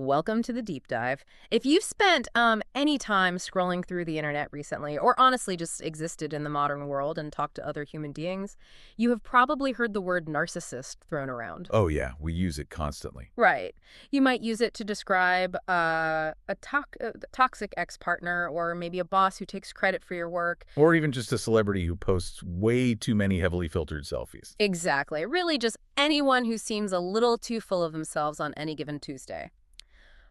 Welcome to the deep dive. If you've spent any time scrolling through the internet recently, or honestly just existed in the modern world and talked to other human beings, you have probably heard the word narcissist thrown around. Oh yeah, we use it constantly. Right. You might use it to describe a toxic ex-partner, or maybe a boss who takes credit for your work. Or even just a celebrity who posts way too many heavily filtered selfies. Exactly. Really just anyone who seems a little too full of themselves on any given Tuesday.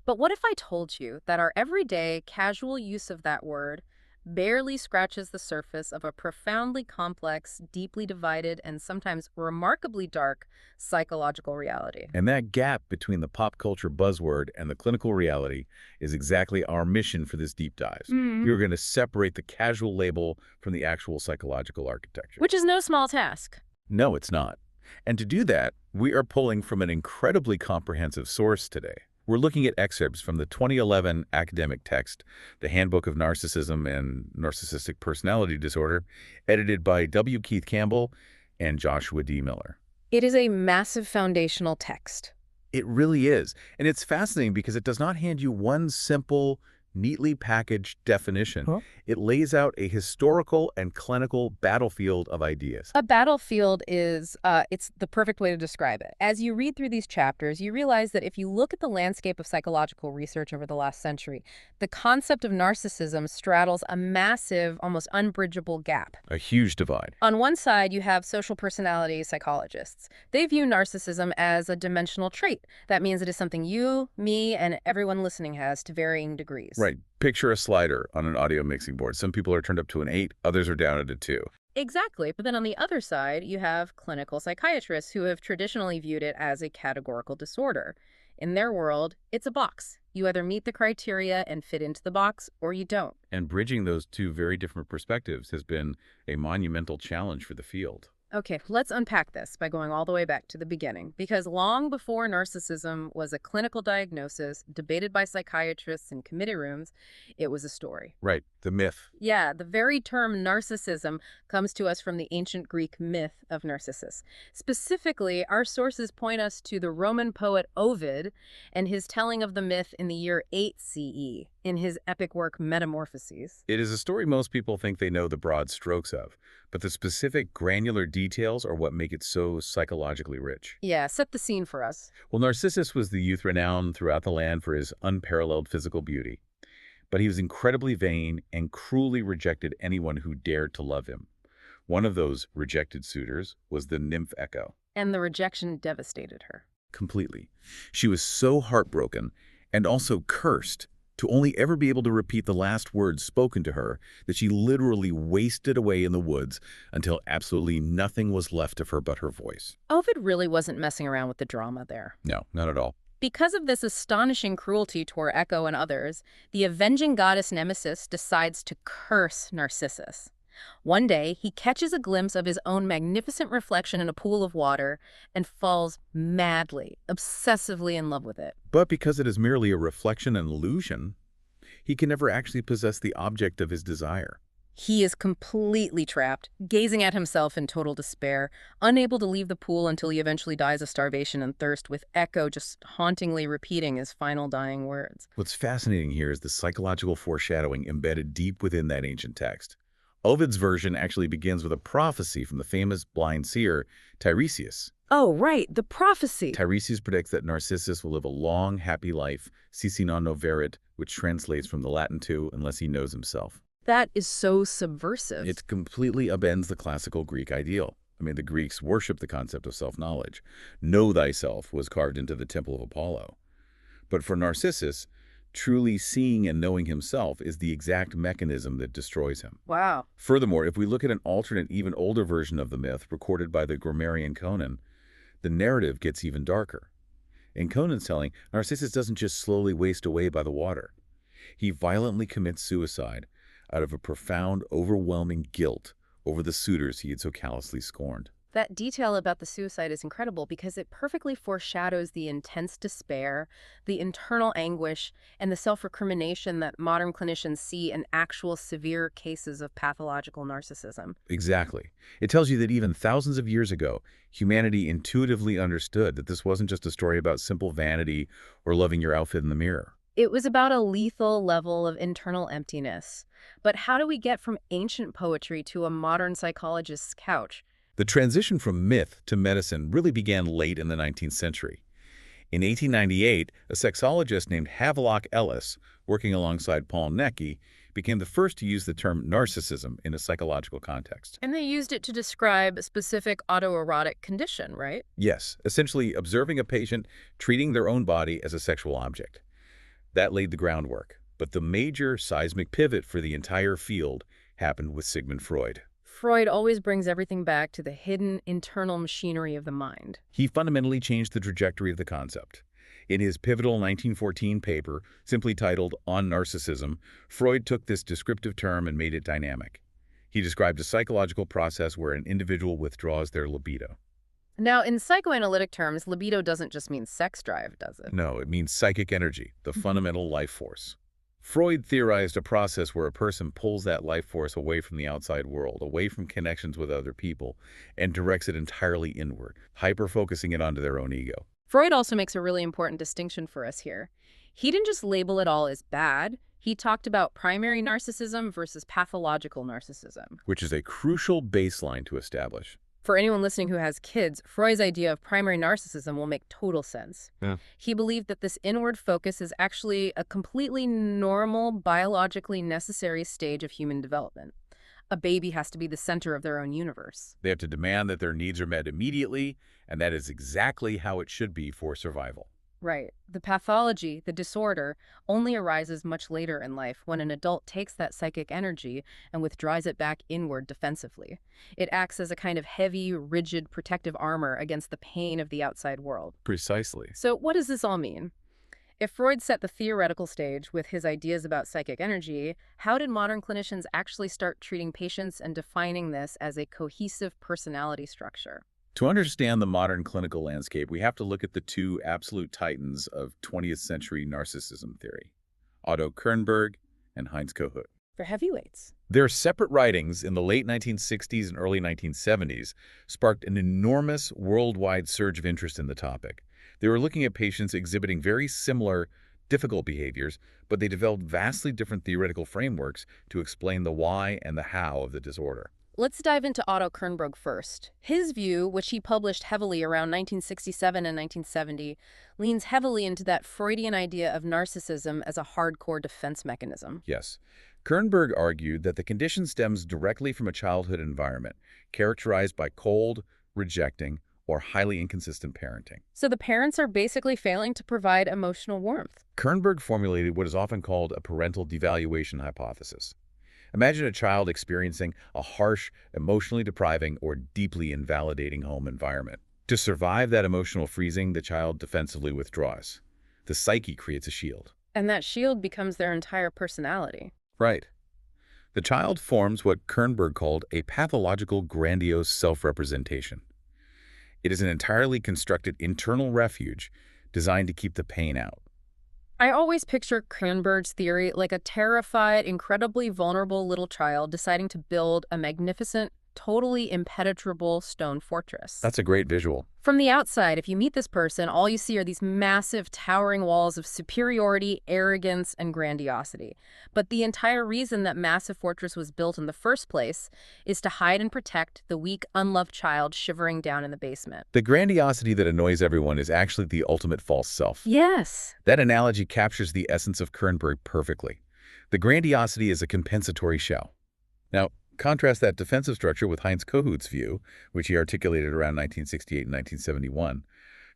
But what if I told you that our everyday, casual use of that word barely scratches the surface of a profoundly complex, deeply divided, and sometimes remarkably dark psychological reality? And that gap between the pop culture buzzword and the clinical reality is exactly our mission for this deep dive. We are going to separate the casual label from the actual psychological architecture. Which is no small task. No, it's not. And to do that, we are pulling from an incredibly comprehensive source today. We're looking at excerpts from the 2011 academic text, The Handbook of Narcissism and Narcissistic Personality Disorder, edited by W. Keith Campbell and Joshua D. Miller. It is a massive foundational text. It really is. And it's fascinating because it does not hand you one simple, neatly packaged definition. It lays out a historical and clinical battlefield of ideas. A battlefield is, it's the perfect way to describe it. As you read through these chapters, you realize that if you look at the landscape of psychological research over the last century, the concept of narcissism straddles a massive, almost unbridgeable gap. A huge divide. On one side, you have social personality psychologists. They view narcissism as a dimensional trait. That means it is something you, me, and everyone listening has to varying degrees. Right. Picture a slider on an audio mixing board. Some people are turned up to an 8, others are down at a 2. Exactly. But then on the other side, you have clinical psychiatrists who have traditionally viewed it as a categorical disorder. In their world, it's a box. You either meet the criteria and fit into the box, or you don't. And bridging those two very different perspectives has been a monumental challenge for the field. Okay, let's unpack this by going all the way back to the beginning, because long before narcissism was a clinical diagnosis debated by psychiatrists in committee rooms, it was a story. Right, the myth. Yeah, the very term narcissism comes to us from the ancient Greek myth of Narcissus. Specifically, our sources point us to the Roman poet Ovid and his telling of the myth in the year 8 CE in his epic work Metamorphoses. It is a story most people think they know the broad strokes of, but the specific granular details are what make it so psychologically rich. Yeah, set the scene for us. Well, Narcissus was the youth renowned throughout the land for his unparalleled physical beauty, but he was incredibly vain and cruelly rejected anyone who dared to love him. One of those rejected suitors was the nymph Echo. And the rejection devastated her. Completely. She was so heartbroken and also cursed to only ever be able to repeat the last words spoken to her that she literally wasted away in the woods until absolutely nothing was left of her but her voice. Ovid really wasn't messing around with the drama there. No, not at all. Because of this astonishing cruelty toward Echo and others, the avenging goddess Nemesis decides to curse Narcissus. One day, he catches a glimpse of his own magnificent reflection in a pool of water and falls madly, obsessively in love with it. But because it is merely a reflection and illusion, he can never actually possess the object of his desire. He is completely trapped, gazing at himself in total despair, unable to leave the pool until he eventually dies of starvation and thirst, with Echo just hauntingly repeating his final dying words. What's fascinating here is the psychological foreshadowing embedded deep within that ancient text. Ovid's version actually begins with a prophecy from the famous blind seer, Tiresias. Oh, right, the prophecy. Tiresias predicts that Narcissus will live a long, happy life, si non noverit, which translates from the Latin to, unless he knows himself. That is so subversive. It completely upends the classical Greek ideal. I mean, the Greeks worshiped the concept of self-knowledge. Know thyself was carved into the temple of Apollo. But for Narcissus, truly seeing and knowing himself is the exact mechanism that destroys him. Wow. Furthermore, if we look at an alternate, even older version of the myth recorded by the grammarian Conan, the narrative gets even darker. In Conan's telling, Narcissus doesn't just slowly waste away by the water. He violently commits suicide out of a profound, overwhelming guilt over the suitors he had so callously scorned. That detail about the suicide is incredible because it perfectly foreshadows the intense despair, the internal anguish, and the self-recrimination that modern clinicians see in actual severe cases of pathological narcissism. Exactly. It tells you that even thousands of years ago, humanity intuitively understood that this wasn't just a story about simple vanity or loving your outfit in the mirror. It was about a lethal level of internal emptiness. But how do we get from ancient poetry to a modern psychologist's couch? The transition from myth to medicine really began late in the 19th century. In 1898, a sexologist named Havelock Ellis, working alongside Paul Necki, became the first to use the term narcissism in a psychological context. And they used it to describe a specific autoerotic condition, right? Yes, essentially observing a patient treating their own body as a sexual object. That laid the groundwork, but the major seismic pivot for the entire field happened with Sigmund Freud. Freud always brings everything back to the hidden internal machinery of the mind. He fundamentally changed the trajectory of the concept. In his pivotal 1914 paper, simply titled On Narcissism, Freud took this descriptive term and made it dynamic. He described a psychological process where an individual withdraws their libido. Now, in psychoanalytic terms, libido doesn't just mean sex drive, does it? No, it means psychic energy, the fundamental life force. Freud theorized a process where a person pulls that life force away from the outside world, away from connections with other people, and directs it entirely inward, hyper-focusing it onto their own ego. Freud also makes a really important distinction for us here. He didn't just label it all as bad. He talked about primary narcissism versus pathological narcissism. Which is a crucial baseline to establish. For anyone listening who has kids, Freud's idea of primary narcissism will make total sense. Yeah. He believed that this inward focus is actually a completely normal, biologically necessary stage of human development. A baby has to be the center of their own universe. They have to demand that their needs are met immediately, and that is exactly how it should be for survival. Right. The pathology, the disorder, only arises much later in life when an adult takes that psychic energy and withdraws it back inward defensively. It acts as a kind of heavy, rigid protective armor against the pain of the outside world. Precisely. So what does this all mean? If Freud set the theoretical stage with his ideas about psychic energy, how did modern clinicians actually start treating patients and defining this as a cohesive personality structure? To understand the modern clinical landscape, we have to look at the two absolute titans of 20th century narcissism theory, Otto Kernberg and Heinz Kohut. For heavyweights. Their separate writings in the late 1960s and early 1970s sparked an enormous worldwide surge of interest in the topic. They were looking at patients exhibiting very similar, difficult behaviors, but they developed vastly different theoretical frameworks to explain the why and the how of the disorder. Let's dive into Otto Kernberg first. His view, which he published heavily around 1967 and 1970, leans heavily into that Freudian idea of narcissism as a hardcore defense mechanism. Yes. Kernberg argued that the condition stems directly from a childhood environment characterized by cold, rejecting, or highly inconsistent parenting. So the parents are basically failing to provide emotional warmth. Kernberg formulated what is often called a parental devaluation hypothesis. Imagine a child experiencing a harsh, emotionally depriving, or deeply invalidating home environment. To survive that emotional freezing, the child defensively withdraws. The psyche creates a shield. And that shield becomes their entire personality. Right. The child forms what Kernberg called a pathological grandiose self-representation. It is an entirely constructed internal refuge designed to keep the pain out. I always picture Kernberg's theory like a terrified, incredibly vulnerable little child deciding to build a magnificent, totally impenetrable stone fortress. That's a great visual. From the outside, if you meet this person, all you see are these massive, towering walls of superiority, arrogance, and grandiosity. But the entire reason that massive fortress was built in the first place is to hide and protect the weak, unloved child shivering down in the basement. The grandiosity that annoys everyone is actually the ultimate false self. Yes. That analogy captures the essence of Kernberg perfectly. The grandiosity is a compensatory shell. Now, contrast that defensive structure with Heinz Kohut's view, which he articulated around 1968 and 1971.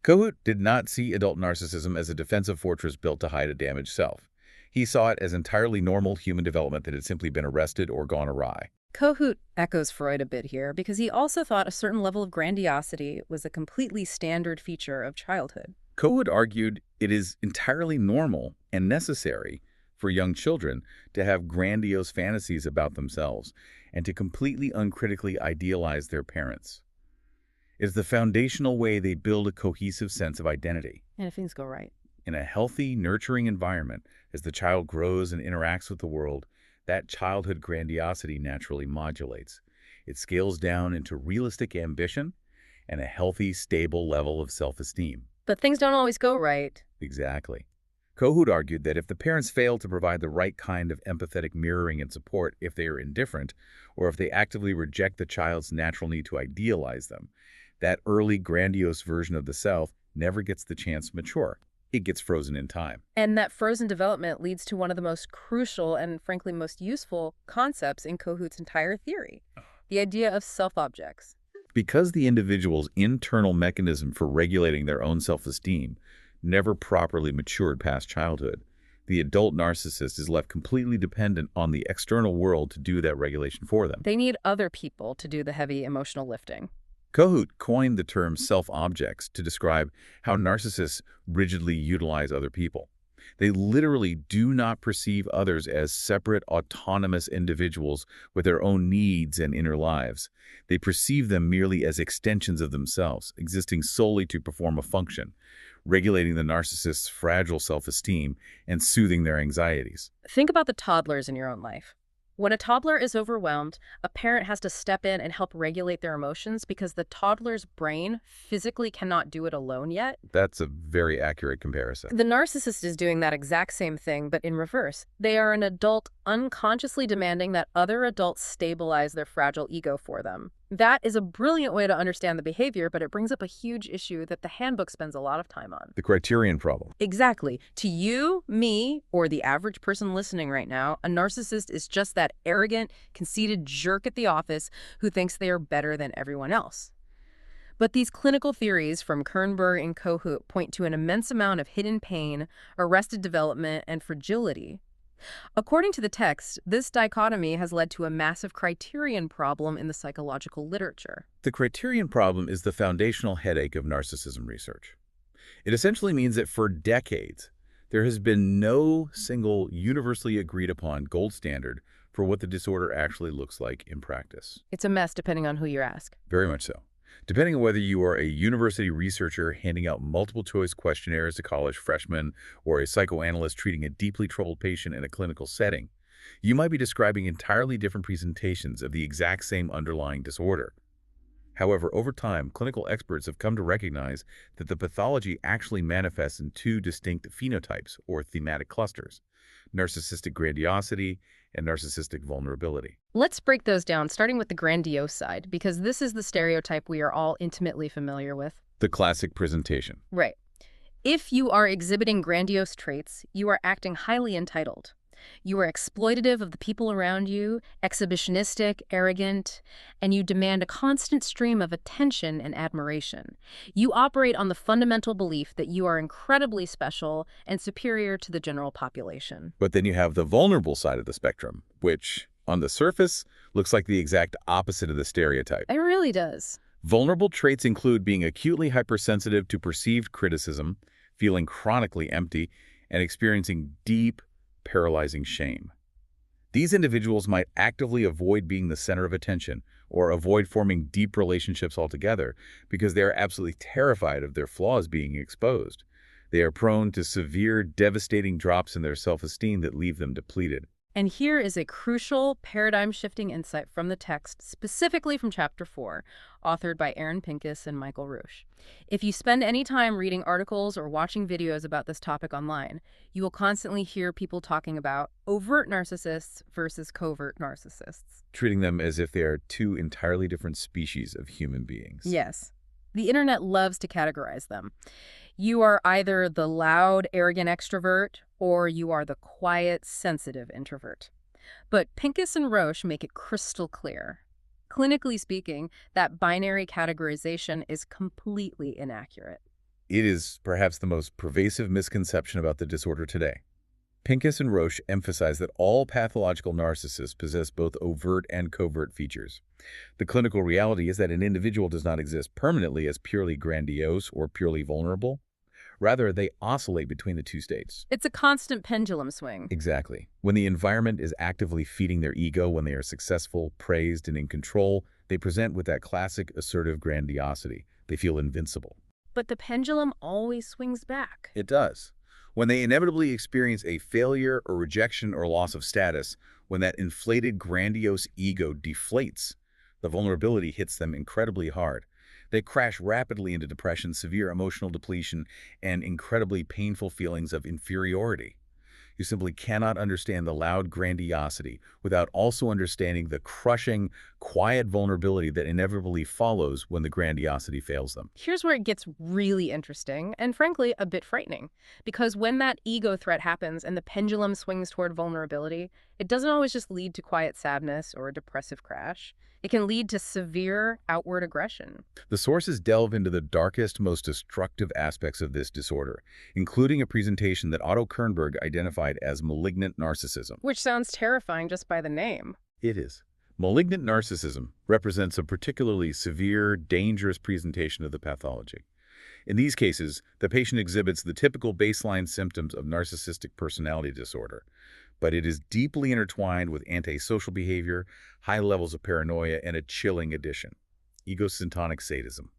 Kohut did not see adult narcissism as a defensive fortress built to hide a damaged self. He saw it as entirely normal human development that had simply been arrested or gone awry. Kohut echoes Freud a bit here because he also thought a certain level of grandiosity was a completely standard feature of childhood. Kohut argued it is entirely normal and necessary for young children to have grandiose fantasies about themselves and to completely uncritically idealize their parents. It's the foundational way they build a cohesive sense of identity. And if things go right. In a healthy, nurturing environment, as the child grows and interacts with the world, that childhood grandiosity naturally modulates. It scales down into realistic ambition and a healthy, stable level of self-esteem. But things don't always go right. Exactly. Kohut argued that if the parents fail to provide the right kind of empathetic mirroring and support, if they are indifferent, or if they actively reject the child's natural need to idealize them, that early grandiose version of the self never gets the chance to mature. It gets frozen in time. And that frozen development leads to one of the most crucial and, frankly, most useful concepts in Kohut's entire theory, the idea of self-objects. Because the individual's internal mechanism for regulating their own self-esteem never properly matured past childhood, the adult narcissist is left completely dependent on the external world to do that regulation for them. They need other people to do the heavy emotional lifting. Kohut coined the term self-objects to describe how narcissists rigidly utilize other people. They literally do not perceive others as separate, autonomous individuals with their own needs and inner lives. They perceive them merely as extensions of themselves, existing solely to perform a function, regulating the narcissist's fragile self-esteem and soothing their anxieties. Think about the toddlers in your own life. When a toddler is overwhelmed, a parent has to step in and help regulate their emotions because the toddler's brain physically cannot do it alone yet. That's a very accurate comparison. The narcissist is doing that exact same thing, but in reverse. They are an adult unconsciously demanding that other adults stabilize their fragile ego for them. That is a brilliant way to understand the behavior, but it brings up a huge issue that the handbook spends a lot of time on. The criterion problem. Exactly. To you, me, or the average person listening right now, a narcissist is just that arrogant, conceited jerk at the office who thinks they are better than everyone else. But these clinical theories from Kernberg and Kohut point to an immense amount of hidden pain, arrested development, and fragility. According to the text, this dichotomy has led to a massive criterion problem in the psychological literature. The criterion problem is the foundational headache of narcissism research. It essentially means that for decades, there has been no single universally agreed upon gold standard for what the disorder actually looks like in practice. It's a mess depending on who you ask. Very much so. Depending on whether you are a university researcher handing out multiple-choice questionnaires to college freshmen or a psychoanalyst treating a deeply troubled patient in a clinical setting, you might be describing entirely different presentations of the exact same underlying disorder. However, over time, clinical experts have come to recognize that the pathology actually manifests in two distinct phenotypes or thematic clusters: narcissistic grandiosity and narcissistic vulnerability. Let's break those down, starting with the grandiose side, because this is the stereotype we are all intimately familiar with. The classic presentation. Right. If you are exhibiting grandiose traits, you are acting highly entitled. You are exploitative of the people around you, exhibitionistic, arrogant, and you demand a constant stream of attention and admiration. You operate on the fundamental belief that you are incredibly special and superior to the general population. But then you have the vulnerable side of the spectrum, which, on the surface, looks like the exact opposite of the stereotype. It really does. Vulnerable traits include being acutely hypersensitive to perceived criticism, feeling chronically empty, and experiencing deep, paralyzing shame. These individuals might actively avoid being the center of attention or avoid forming deep relationships altogether because they are absolutely terrified of their flaws being exposed. They are prone to severe, devastating drops in their self-esteem that leave them depleted. And here is a crucial paradigm-shifting insight from the text, specifically from Chapter 4, authored by Aaron Pincus and Michael Ruch. If you spend any time reading articles or watching videos about this topic online, you will constantly hear people talking about overt narcissists versus covert narcissists. Treating them as if they are two entirely different species of human beings. Yes. The internet loves to categorize them. You are either the loud, arrogant extrovert, or you are the quiet, sensitive introvert. But Pincus and Ruch make it crystal clear. Clinically speaking, that binary categorization is completely inaccurate. It is perhaps the most pervasive misconception about the disorder today. Pincus and Ruch emphasize that all pathological narcissists possess both overt and covert features. The clinical reality is that an individual does not exist permanently as purely grandiose or purely vulnerable. Rather, they oscillate between the two states. It's a constant pendulum swing. Exactly. When the environment is actively feeding their ego, when they are successful, praised, and in control, They present with that classic assertive grandiosity. They feel invincible. But the pendulum always swings back. It does. When they inevitably experience a failure or rejection or loss of status, when that inflated, grandiose ego deflates, the vulnerability hits them incredibly hard. They crash rapidly into depression, severe emotional depletion, and incredibly painful feelings of inferiority. You simply cannot understand the loud grandiosity without also understanding the crushing, quiet vulnerability that inevitably follows when the grandiosity fails them. Here's where it gets really interesting and, frankly, a bit frightening. Because when that ego threat happens and the pendulum swings toward vulnerability, it doesn't always just lead to quiet sadness or a depressive crash. It can lead to severe outward aggression. The sources delve into the darkest, most destructive aspects of this disorder, including a presentation that Otto Kernberg identified as malignant narcissism. Which sounds terrifying just by the name. It is. Malignant narcissism represents a particularly severe, dangerous presentation of the pathology. In these cases, the patient exhibits the typical baseline symptoms of narcissistic personality disorder, but it is deeply intertwined with antisocial behavior, high levels of paranoia, and a chilling addition: egocentric sadism.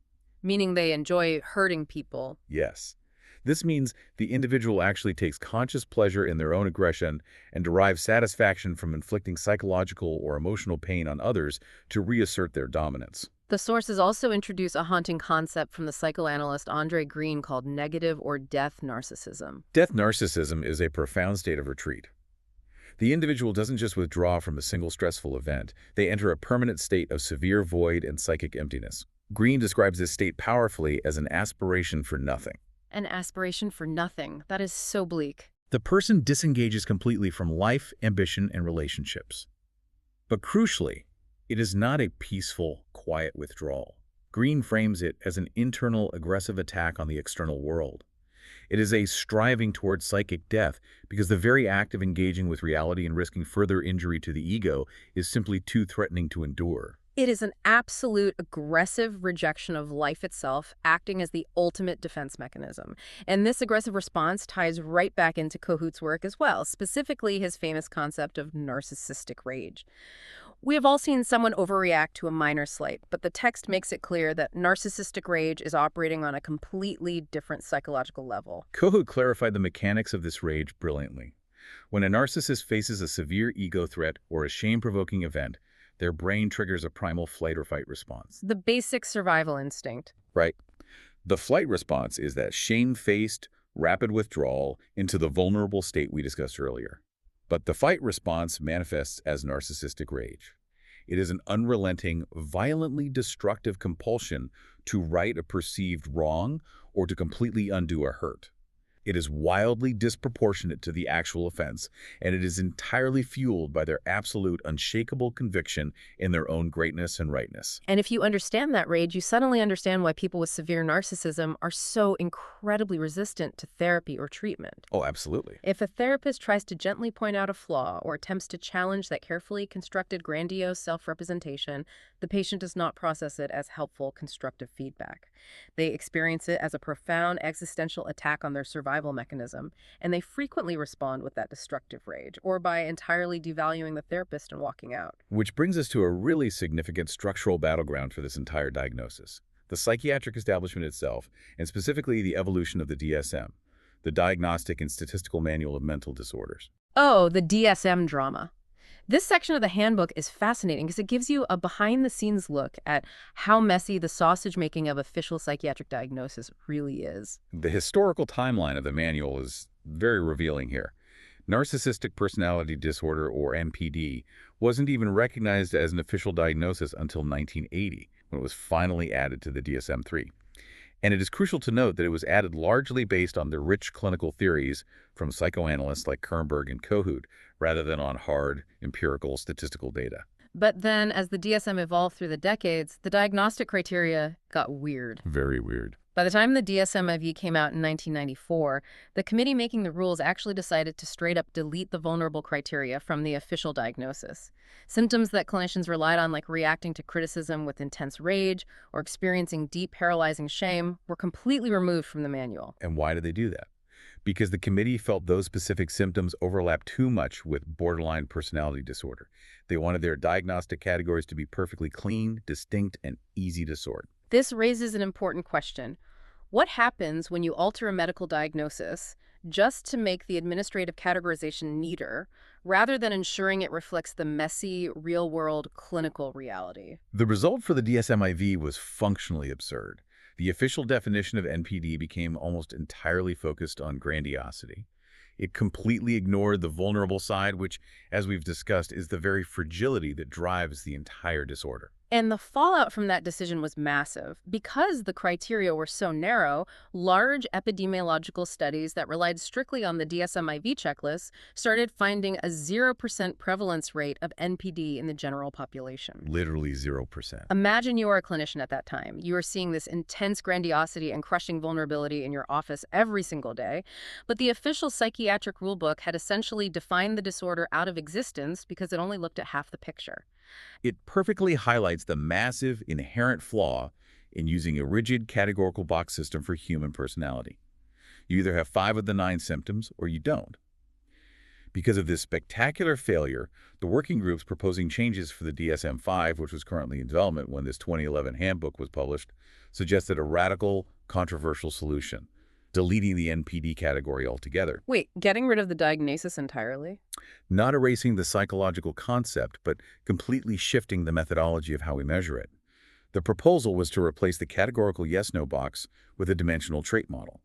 Meaning they enjoy hurting people. Yes. This means the individual actually takes conscious pleasure in their own aggression and derives satisfaction from inflicting psychological or emotional pain on others to reassert their dominance. The sources also introduce a haunting concept from the psychoanalyst Andre Green called negative or death narcissism. Death narcissism is a profound state of retreat. The individual doesn't just withdraw from a single stressful event, they enter a permanent state of severe void and psychic emptiness. Green describes this state powerfully as an aspiration for nothing. An aspiration for nothing. That is so bleak. The person disengages completely from life, ambition, and relationships. But crucially, it is not a peaceful, quiet withdrawal. Green frames it as an internal, aggressive attack on the external world. It is a striving towards psychic death because the very act of engaging with reality and risking further injury to the ego is simply too threatening to endure. It is an absolute aggressive rejection of life itself, acting as the ultimate defense mechanism. And this aggressive response ties right back into Kohut's work as well, specifically his famous concept of narcissistic rage. We have all seen someone overreact to a minor slight, but the text makes it clear that narcissistic rage is operating on a completely different psychological level. Kohut clarified the mechanics of this rage brilliantly. When a narcissist faces a severe ego threat or a shame-provoking event, their brain triggers a primal flight or fight response. The basic survival instinct. Right. The flight response is that shame-faced, rapid withdrawal into the vulnerable state we discussed earlier. But the fight response manifests as narcissistic rage. It is an unrelenting, violently destructive compulsion to right a perceived wrong or to completely undo a hurt. It is wildly disproportionate to the actual offense, and it is entirely fueled by their absolute, unshakable conviction in their own greatness and rightness. And if you understand that rage, you suddenly understand why people with severe narcissism are so incredibly resistant to therapy or treatment. Oh, absolutely. If a therapist tries to gently point out a flaw or attempts to challenge that carefully constructed grandiose self-representation, the patient does not process it as helpful, constructive feedback. They experience it as a profound existential attack on their survival mechanism, and they frequently respond with that destructive rage, or by entirely devaluing the therapist and walking out. Which brings us to a really significant structural battleground for this entire diagnosis: the psychiatric establishment itself, and specifically the evolution of the DSM, the Diagnostic and Statistical Manual of Mental Disorders. Oh, the DSM drama. This section of the handbook is fascinating because it gives you a behind-the-scenes look at how messy the sausage-making of official psychiatric diagnosis really is. The historical timeline of the manual is very revealing here. Narcissistic Personality Disorder, or NPD, wasn't even recognized as an official diagnosis until 1980, when it was finally added to the DSM-3. And it is crucial to note that it was added largely based on the rich clinical theories from psychoanalysts like Kernberg and Kohut, rather than on hard, empirical, statistical data. But then, as the DSM evolved through the decades, the diagnostic criteria got weird. Very weird. By the time the DSM-IV came out in 1994, the committee making the rules actually decided to straight up delete the vulnerable criteria from the official diagnosis. Symptoms that clinicians relied on, like reacting to criticism with intense rage or experiencing deep, paralyzing shame, were completely removed from the manual. And why did they do that? because the committee felt those specific symptoms overlapped too much with borderline personality disorder. They wanted their diagnostic categories to be perfectly clean, distinct, and easy to sort. This raises an important question. What happens when you alter a medical diagnosis just to make the administrative categorization neater, rather than ensuring it reflects the messy, real-world clinical reality? The result for the DSM-IV was functionally absurd. The official definition of NPD became almost entirely focused on grandiosity. It completely ignored the vulnerable side, which, as we've discussed, is the very fragility that drives the entire disorder. And the fallout from that decision was massive. Because the criteria were so narrow, large epidemiological studies that relied strictly on the DSM-IV checklist started finding a 0% prevalence rate of NPD in the general population. Literally 0%. Imagine you are a clinician at that time. You are seeing this intense grandiosity and crushing vulnerability in your office every single day, but the official psychiatric rulebook had essentially defined the disorder out of existence because it only looked at half the picture. It perfectly highlights the massive inherent flaw in using a rigid categorical box system for human personality. You either have 5 of the 9 symptoms or you don't. Because of this spectacular failure, the working groups proposing changes for the DSM-5, which was currently in development when this 2011 handbook was published, suggested a radical, controversial solution: deleting the NPD category altogether. Wait, getting rid of the diagnosis entirely? Not erasing the psychological concept, but completely shifting the methodology of how we measure it. The proposal was to replace the categorical yes-no box with a dimensional trait model.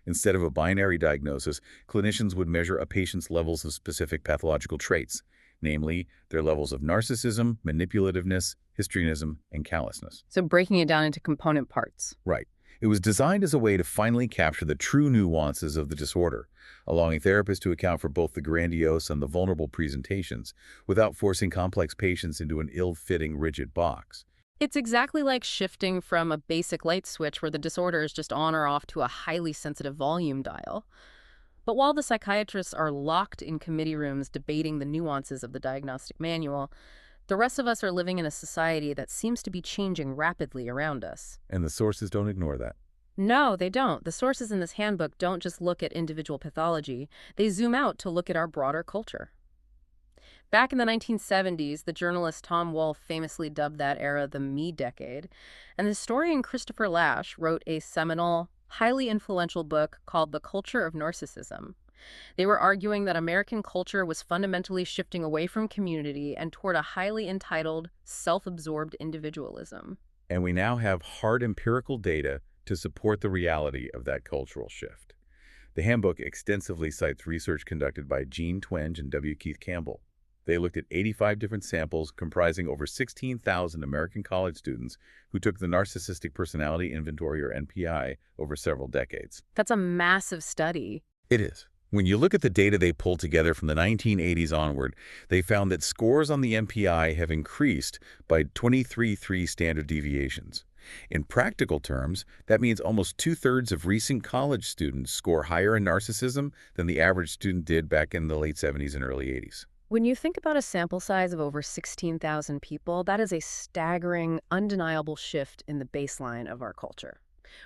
Instead of a binary diagnosis, clinicians would measure a patient's levels of specific pathological traits, namely their levels of narcissism, manipulativeness, histrionism, and callousness. So breaking it down into component parts. Right. It was designed as a way to finally capture the true nuances of the disorder, allowing therapists to account for both the grandiose and the vulnerable presentations without forcing complex patients into an ill-fitting, rigid box. It's exactly like shifting from a basic light switch where the disorder is just on or off to a highly sensitive volume dial. But while the psychiatrists are locked in committee rooms debating the nuances of the diagnostic manual, the rest of us are living in a society that seems to be changing rapidly around us. And the sources don't ignore that. No, they don't. The sources in this handbook don't just look at individual pathology. They zoom out to look at our broader culture. Back in the 1970s, the journalist Tom Wolfe famously dubbed that era the Me Decade, and the historian Christopher Lasch wrote a seminal, highly influential book called The Culture of Narcissism. They were arguing that American culture was fundamentally shifting away from community and toward a highly entitled, self-absorbed individualism. And we now have hard empirical data to support the reality of that cultural shift. The handbook extensively cites research conducted by Jean Twenge and W. Keith Campbell. They looked at 85 different samples comprising over 16,000 American college students who took the Narcissistic Personality Inventory, or NPI, over several decades. That's a massive study. It is. When you look at the data they pulled together from the 1980s onward, they found that scores on the NPI have increased by 23.3 standard deviations. In practical terms, that means almost 2/3 of recent college students score higher in narcissism than the average student did back in the late 70s and early 80s. When you think about a sample size of over 16,000 people, that is a staggering, undeniable shift in the baseline of our culture.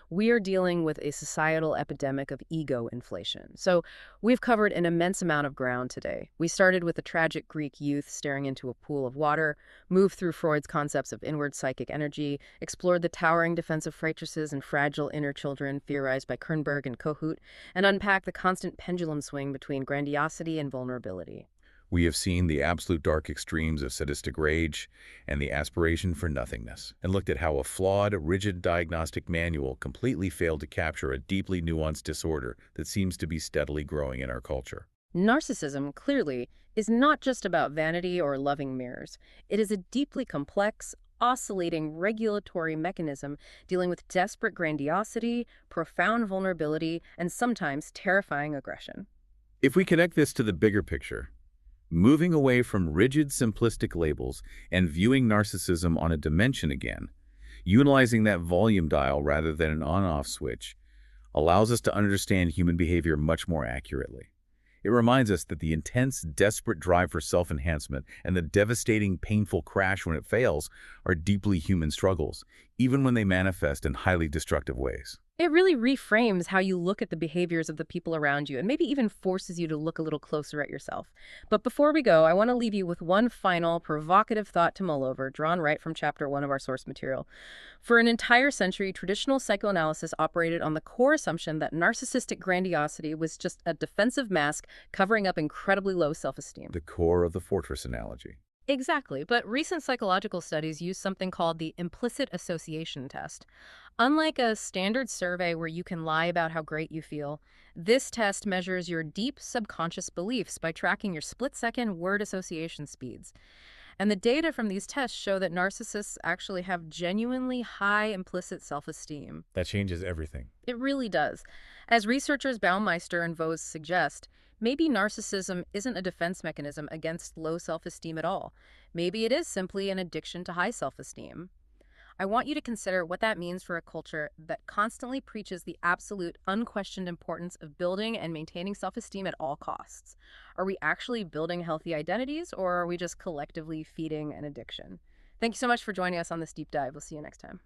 We are dealing with a societal epidemic of ego inflation. So we've covered an immense amount of ground today. We started with the tragic Greek youth staring into a pool of water, moved through Freud's concepts of inward psychic energy, explored the towering defensive fortresses and fragile inner children theorized by Kernberg and Kohut, and unpacked the constant pendulum swing between grandiosity and vulnerability. We have seen the absolute dark extremes of sadistic rage and the aspiration for nothingness, and looked at how a flawed, rigid diagnostic manual completely failed to capture a deeply nuanced disorder that seems to be steadily growing in our culture. Narcissism, clearly, is not just about vanity or loving mirrors. It is a deeply complex, oscillating regulatory mechanism dealing with desperate grandiosity, profound vulnerability, and sometimes terrifying aggression. If we connect this to the bigger picture, moving away from rigid, simplistic labels and viewing narcissism on a dimension again, utilizing that volume dial rather than an on-off switch, allows us to understand human behavior much more accurately. It reminds us that the intense, desperate drive for self-enhancement and the devastating, painful crash when it fails are deeply human struggles, even when they manifest in highly destructive ways. It really reframes how you look at the behaviors of the people around you and maybe even forces you to look a little closer at yourself. But before we go, I want to leave you with one final provocative thought to mull over, drawn right from chapter 1 of our source material. For an entire century, traditional psychoanalysis operated on the core assumption that narcissistic grandiosity was just a defensive mask covering up incredibly low self-esteem. The core of the fortress analogy. Exactly, but recent psychological studies use something called the implicit association test. Unlike a standard survey where you can lie about how great you feel, this test measures your deep subconscious beliefs by tracking your split-second word association speeds. And the data from these tests show that narcissists actually have genuinely high implicit self-esteem. That changes everything. It really does. As researchers Baumeister and Vose suggest, maybe narcissism isn't a defense mechanism against low self-esteem at all. Maybe it is simply an addiction to high self-esteem. I want you to consider what that means for a culture that constantly preaches the absolute, unquestioned importance of building and maintaining self-esteem at all costs. Are we actually building healthy identities, or are we just collectively feeding an addiction? Thank you so much for joining us on this deep dive. We'll see you next time.